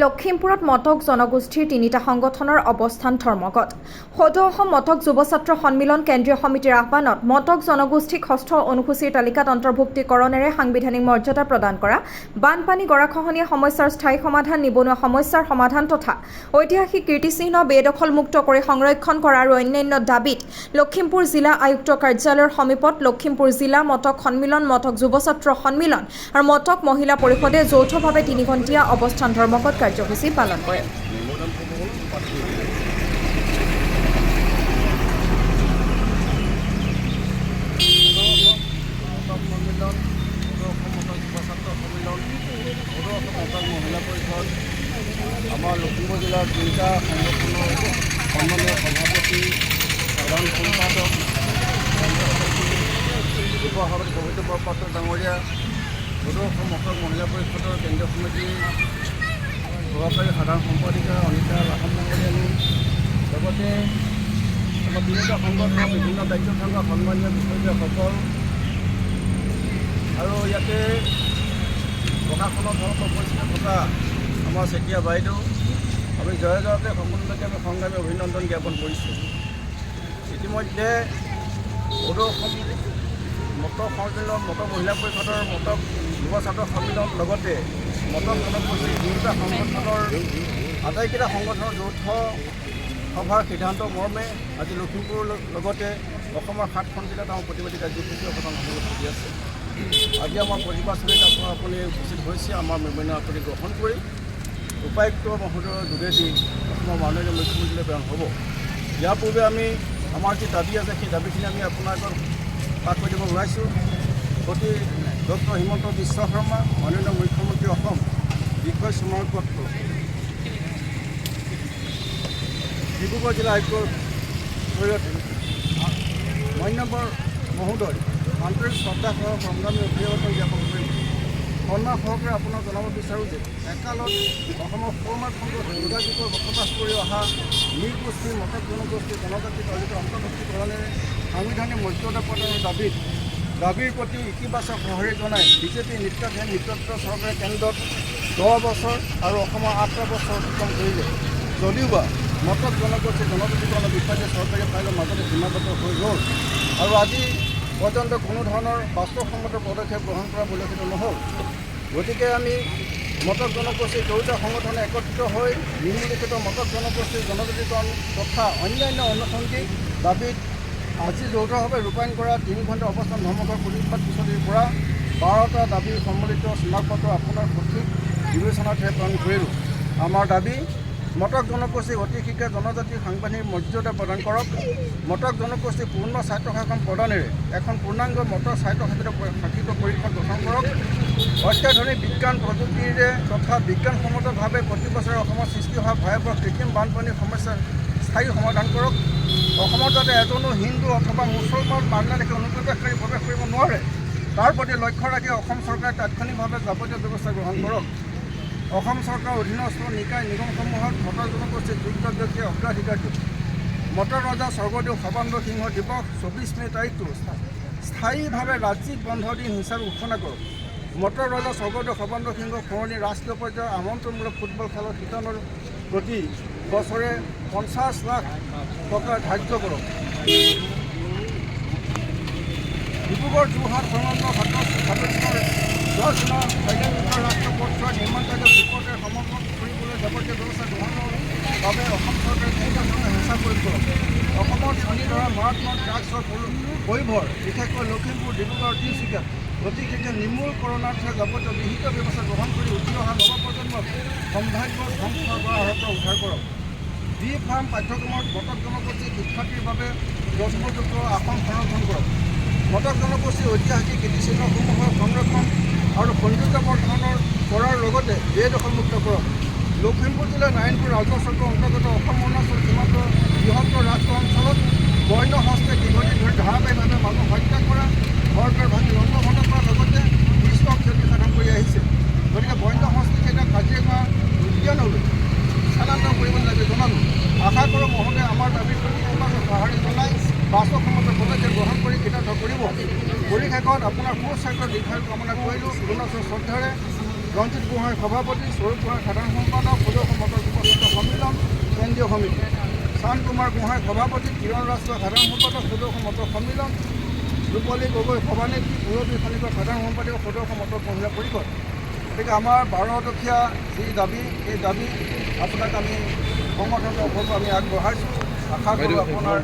লখিমপুৰত মটক জনগোষ্ঠীৰ তিনিটা সংগঠনৰ অৱস্থান ধৰ্মঘট। সদৌ অসম মটক যুৱ ছাত্ৰ সন্মিলন কেন্দ্ৰীয় সমিতিৰ আহ্বানত মটক জনগোষ্ঠীক ষষ্ঠ অনুসূচীৰ তালিকাত অন্তৰ্ভুক্তিকৰণেৰে সাংবিধানিক মৰ্যাদা প্ৰদান কৰা, বানপানী গৰাখহনীয়া সমস্যাৰ স্থায়ী সমাধান, নিবনুৱা সমস্যাৰ সমাধান তথা ঐতিহাসিক কীৰ্তিচিহ্ন বেদখলমুক্ত কৰি সংৰক্ষণ কৰা আৰু অন্যান্য দাবীত লখিমপুৰ জিলা আয়ুক্ত কাৰ্যালয়ৰ সমীপত লখিমপুৰ জিলা মটক সন্মিলন, মটক যুৱ ছাত্ৰ সন্মিলন আৰু মটক মহিলা পৰিষদে যৌথভাৱে 3 ঘণ্টীয়া অৱস্থান ধৰ্মঘট কাৰ্যসূচী পালন কৰে। মহিলা পৰিষদ আমাৰ লখিমপুৰ জিলাৰ তিনিটা সংগঠনৰ সন্মানীয় সভাপতি, সাধাৰণ সম্পাদক, উপসভাপতি পবিত্ৰ বৰপাত্ৰ ডাঙৰীয়া, সদৌ অসম মটক মহিলা পৰিষদৰ কেন্দ্ৰীয় সমিতিৰ সহকাৰী সাধাৰণ সম্পাদিকা অনিতা লাহন ডাঙৰীয়ানী, লগতে আমাৰ তিনিটা সংগঠনৰ বিভিন্ন দায়িত্ব থকা সন্মানীয় বিষয়সকল আৰু ইয়াতে প্ৰশাসনৰ ধৰণত উপস্থিত থকা আমাৰ চেতিয়া বাইদেউ, আমি জয়গাঁৱতে সম্পূৰ্ণকৈ আমি সংগ্ৰামী অভিনন্দন জ্ঞাপন কৰিছোঁ। ইতিমধ্যে সদৌ অসম মটক সন্মিলন, মটক মহিলা পৰিষদৰ মটক যুৱ ছাত্ৰ সন্মিলন লগতে মটক জনগোষ্ঠীৰ তিনিটা সংগঠনৰ আটাইকেইটা সংগঠনৰ যৌথ সভাৰ সিদ্ধান্ত মৰ্মে আজি লখিমপুৰৰ লগতে অসমৰ 7খন জিলাত আমাৰ প্ৰতিবাদী কাৰ্যসূচী অৱদান হ'বলগী আছে। আজি আমাৰ প্ৰতিবাদস্থলীত আপুনি উপস্থিত হৈছে আমাৰ বিভিন্ন আঁচনি গ্ৰহণ কৰি উপায়ুক্ত মহোদয়ৰ যোগেদি অসমৰ মাননীয় মুখ্যমন্ত্ৰীলৈ প্ৰেৰণ হ'ব। ইয়াৰ পূৰ্বে আমি আমাৰ যি দাবী আছে সেই দাবীখিনি আমি আপোনাৰ আগত পাঠ কৰি দিব ওলাইছোঁ। অতি ডক্টৰ হিমন্ত বিশ্ব শৰ্মা, মাননীয় মুখ্যমন্ত্ৰী অসম, বিষয় স্মাৰকপত্ৰ, ডিব্ৰুগড় জিলা আয়ুক্তৰ জৰিয়তে মান্যবৰ মহোদয় আন্তৰিক শ্ৰদ্ধাসহ সংগ্ৰামী অভিবাদন জ্ঞাপন কৰিম। সন্মান সহকাৰে আপোনাক জনাব বিচাৰোঁ যে একালত অসমৰ সৌমাৰ খণ্ডত যোগাযোগৰ বসবাস কৰি অহা নৃগোষ্ঠী, মটক জনগোষ্ঠী, জনজাতি তালিকা অন্তৰ্ভুক্তিকৰণেৰে সাংবিধানিক মৰ্যাদা প্ৰদানৰ দাবীৰ প্ৰতি ইতিবাচক সঁহাৰি জনাই বিজেপি নেতৃত্বাধীন নেতৃত্ব চৰকাৰে কেন্দ্ৰত 10 বছৰ আৰু অসমৰ 8 বছৰ অতিক্ৰম কৰিলে যদিওবা মটক জনগোষ্ঠী জনজাতিকৰণৰ বিষয়ে চৰকাৰী ফাইলৰ মাজতে সীমাবদ্ধ হৈ গ'ল আৰু আজি পৰ্যন্ত কোনো ধৰণৰ বাস্তৱসন্মত পদক্ষেপ গ্ৰহণ কৰা পৰিলক্ষিত নহ'ল। গতিকে আমি মটক জনগোষ্ঠীৰ দুয়োটা সংগঠনে একত্ৰিত হৈ নিম্নলিখিত মটক জনগোষ্ঠীৰ জনজাতিকৰণ তথা অন্যান্য আনুষংগিক দাবীত আজি যৌথভাৱে ৰূপায়ণ কৰা 3 ঘণ্টা অৱস্থান ধৰ্মঘট প্ৰতিবাদ সূচীৰ পৰা 12টা দাবী সম্মিলিত স্মাৰকপত্ৰ আপোনাৰ সঠিক বিবেচনাতহে প্ৰেৰণ কৰিলোঁ। আমাৰ দাবী, মটক জনগোষ্ঠীক অতি শীঘ্ৰে জনজাতিৰ সাংবিধানিক মৰ্যাদা প্ৰদান কৰক। মটক জনগোষ্ঠীক পূৰ্ণ স্বায়ত্তশাসন প্ৰদানেৰে এখন পূৰ্ণাংগ মটক স্বায়ত্তশাসিত পৰিষদ গঠন কৰক। অত্যাধুনিক বিজ্ঞান প্ৰযুক্তিৰে তথা বিজ্ঞানসন্মতভাৱে প্ৰতি বছৰে অসমত সৃষ্টি হোৱা ভয়াৱহ কৃত্ৰিম বানপানীৰ সমস্যাৰ স্থায়ী সমাধান কৰক। অসমত যাতে এজনো হিন্দু অথবা মুছলমান বাংলাদেশী অনুপ্ৰৱেশকাৰী প্ৰৱেশ কৰিব নোৱাৰে তাৰ প্ৰতি লক্ষ্য ৰাখি অসম চৰকাৰে তাৎক্ষণিকভাৱে যাৱতীয় ব্যৱস্থা গ্ৰহণ কৰক। অসম চৰকাৰৰ অধীনস্থ নিকায় নিগমসমূহত মটক জনগোষ্ঠীৰ যোগ্য ব্যক্তিয়ে অগ্ৰাধিকাৰ দিয়ক। মটক ৰজা স্বৰ্গদেউ সৰ্বানন্দ সিংহ দিৱস 24 মে' তাৰিখটো স্থায়ীভাৱে ৰাজ্যিক বন্ধ দিন হিচাপে ঘোষণা কৰক। মটক ৰজা স্বৰ্গদেউ সৰ্বানন্দ সিংহ পুৰণি ৰাষ্ট্ৰীয় পৰ্যায়ৰ আমন্ত্ৰণমূলক ফুটবল খেলৰ শিতানৰ প্ৰতি বছৰে 50 লাখ টকা ধাৰ্য কৰক। ডিব্ৰুগড় যোৰহাট সংলগ্ন ঘাটস্থৰ 10 ৰাষ্ট্ৰীয় পথছোৱা নিৰ্মাণ কাৰ্য বিপদে সমৰ্থন কৰিবলৈ যাৱতীয় ব্যৱস্থা গ্ৰহণৰ বাবে অসম চৰকাৰে কেন্দ্ৰীয় হেঁচা প্ৰয়োগ কৰক। অসমত চলি ধৰা মাৰাত্মক ড্ৰাগছৰ পৰিভৰ বিশেষকৈ লখিমপুৰ, ডিব্ৰুগড়, তিনিচুকীয়াত অতি শীঘ্ৰে নিৰ্মূলকৰণাৰ্থে যাৱতীয় বিহিত ব্যৱস্থা গ্ৰহণ কৰি উঠি অহা নৱপ্ৰজন্মক সম্ভাৱ্য ধ্বংসৰ পৰা উদ্ধাৰ কৰক। বি ফাৰ্ম পাঠ্যক্ৰমত মটক জনগোষ্ঠীৰ শিক্ষাৰ্থীৰ বাবে যথোপযুক্ত আসন সংৰক্ষণ কৰক। মটক জনগোষ্ঠীৰ ঐতিহাসিক কীৰ্তিচিহ্নসমূহৰ সংৰক্ষণ আৰু সৌন্দৰ্যবৰ্ধনৰ কৰাৰ লগতে বেদখলমুক্ত কৰক। লখিমপুৰ জিলাৰ নাৰায়ণপুৰ ৰাজহ চক্ৰৰ অন্তৰ্গত অসম অৰুণাচল সীমান্ত বৃহত্তৰ ৰাজহ অঞ্চলত বন্য হস্তে দীৰ্ঘদিন ধৰি ধাৰাবাহিকভাৱে মানুহ হত্যা কৰা, ঘৰ দুৱাৰ ভাঙি ৰন্ধন কৰাৰ লগতে বিস্তৰ ক্ষতি সাধন কৰি আহিছে। গতিকে বন্য হস্তীক এটা কাজিৰঙা উদ্যানলৈ স্থানান্তৰ কৰিবলৈ লাগে জনালোঁ। আশা কৰোঁ মহোদয় আমাৰ দাবীৰ প্ৰতি সঁহাৰি জনাই বাস্তৱসন্মত পদক্ষেপ গ্ৰহণ কৰি কৃতাৰ্থ কৰিব। পৰিশেষত আপোনাৰ সুস্বাস্থ্য দীৰ্ঘায়ু কামনা কৰিলোঁ। পুনৰ শ্ৰদ্ধাৰে ৰঞ্জিত গোহাঁই সভাপতি, স্বৰূপ গোহাঁই সাধাৰণ সম্পাদক, সদৌ মটক যুৱ ছাত্ৰ সন্মিলন কেন্দ্ৰীয় সমিতি, চান কুমাৰ গোহাঁই সভাপতি, কিৰণ ৰাষ্ট্ৰ সাধাৰণ সম্পাদক, সদৌ মটক সন্মিলন, ৰূপলী গগৈ সভানেত্ৰী, পূৰবী খনিকৰ সাধাৰণ সম্পাদক, সদৌ মটক মহিলা পৰিষদ। গতিকে আমাৰ 12 যি দাবী, এই দাবী আপোনাক আমি সংগঠনৰ ওপৰত আমি আগবঢ়াইছোঁ। আশা কৰোঁ আপোনাৰ